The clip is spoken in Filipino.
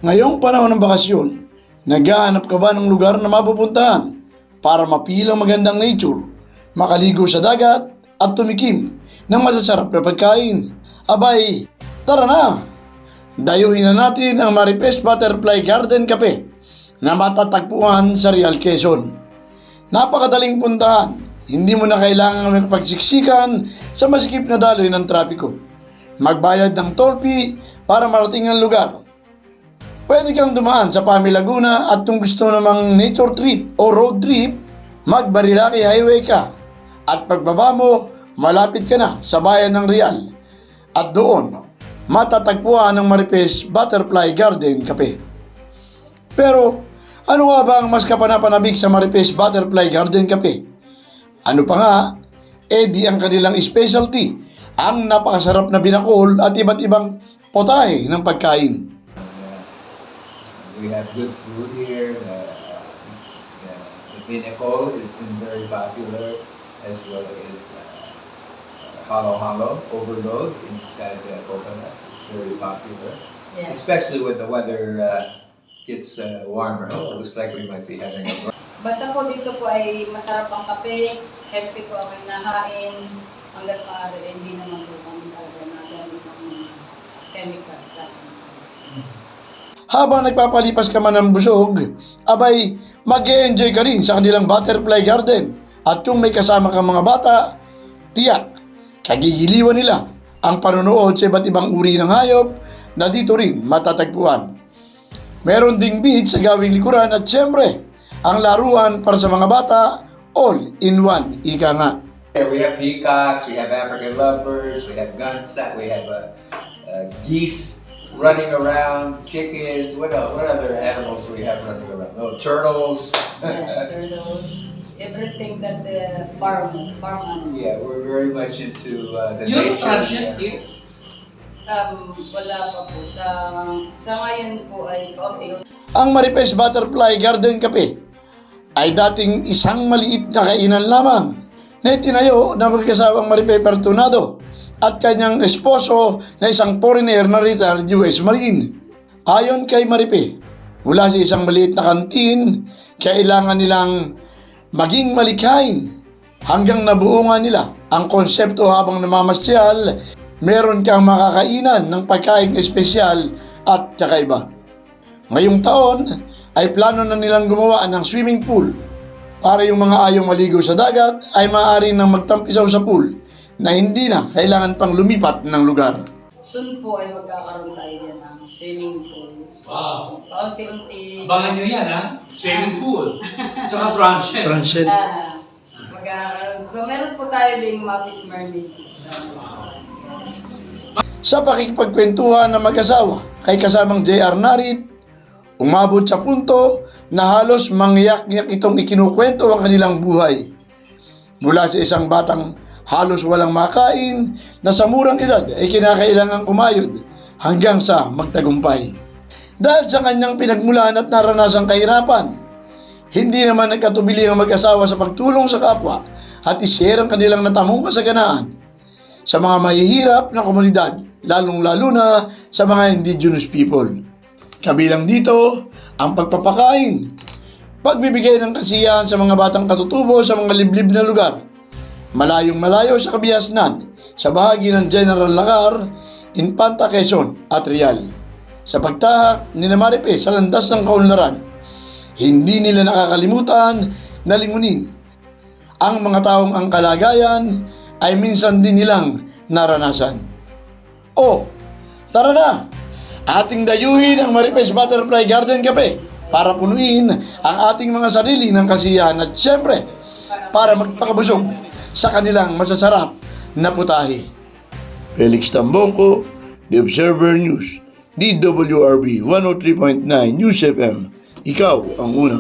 Ngayong panahon ng bakasyon, naghahanap ka ba ng lugar na mapupuntahan para mapilang magandang nature, makaligo sa dagat at tumikim ng masasarap na pagkain? Abay, tara na! Dayuhin na natin ang Maripes Butterfly Garden Cafe na matatagpuan sa Real Quezon. Napakadaling puntahan, hindi mo na kailangan magpagsiksikan sa masikip na daloy ng trapiko. Magbayad ng toll fee para marating ang lugar. Pwede kang dumaan sa Pami Laguna at kung gusto namang nature trip o road trip, mag-Marilaki Highway ka at pagbaba mo, malapit ka na sa bayan ng Real at doon matatagpuan ang Maripes Butterfly Garden Cafe. Pero ano nga ba ang mas kapanapanabik sa Maripes Butterfly Garden Cafe? Ano pa nga, di ang kanilang specialty, ang napakasarap na binakol at iba't ibang potahe ng pagkain. We have good food here. The pinnacle has been very popular, as well as halo halo overload inside the coconut. It's very popular, Yes. especially when the weather gets warmer. Oh, it looks like we might be having a Basta po dito po ay masarap ang kape, healthy po ang hinahain, hanggat maaari hindi naman po kami talaga nagamit ng mga chemical sa ating foods. Habang nagpapalipas ka man ng busog, abay, mag-e-enjoy ka rin sa kanilang butterfly garden. At kung may kasama kang mga bata, tiyak, kagigiliwan nila ang panonood sa iba't ibang uri ng hayop na dito rin matatagpuan. Meron ding beach sa gawing likuran at syempre, ang laruan para sa mga bata, all in one, ika nga. We have peacocks, we have African lovebirds, we have gunset, we have geese running around, chickens. What else? What other animals do we have running around? Oh, turtles. Yeah, turtles, everything that the farm animals. Yeah, we're very much into the Yung nature. transient here? Wala pa po. Sa ngayon po ay kaunti-unti. Ang Maripes Butterfly Garden Cafe ay dating isang maliit na kainan lamang na itinayo na mag-asawang Maripe Pertunado at kanyang esposo na isang foreigner na retired US Marine. Ayon kay Maripe, mula sa isang maliit na kantin, kailangan nilang maging malikhain hanggang nabuo nga nila ang konsepto habang namamasyal, meron kang makakainan ng pagkain espesyal at kakaiba. Ngayong taon ay plano na nilang gumawa ng swimming pool para yung mga ayong maligo sa dagat ay maaari nang magtampisaw sa pool na hindi na kailangan pang lumipat ng lugar. Soon po ay magkakaroon tayo dyan ng swimming pool. So, Wow. kaunti-unti. Abangan nyo yan, ha? Swimming pool. Tsaka transient. Magkakaroon. So, meron po tayo ding Mapis Mermaid. Sa pakikipagkwentuhan ng mag-asawa kay kasamang JR Narit, umabot sa punto na halos mangyak-yak itong ikinukwento ang kanilang buhay. Mula sa isang batang halos walang makain na sa murang edad ay kinakailangang kumayod hanggang sa magtagumpay. Dahil sa kanyang pinagmulan at naranasang kahirapan, hindi naman nagkatubili ang mag-asawa sa pagtulong sa kapwa at ishare ang kanilang natamong kasaganaan sa mga mahihirap na komunidad, lalong-lalo na sa mga indigenous people. Kabilang dito ang pagpapakain, pagbibigay ng kasiyahan sa mga batang katutubo sa mga liblib na lugar, malayong-malayo sa Kabiasnan, sa bahagi ng General Lagar, Infanta Quezon at Real. Sa pagtahak ni Maripe sa landas ng kaunlaran, hindi nila nakakalimutan na lingunin ang mga taong ang kalagayan ay minsan din nilang naranasan. O, tara na! Ating dayuhin ang Maripes Butterfly Garden Cafe para punuin ang ating mga sarili ng kasiyahan at syempre para magpakabusog sa kanilang masasarap na putahe. Felix Tambongko, The Observer News, DWRB 103.9 News FM. Ikaw ang una.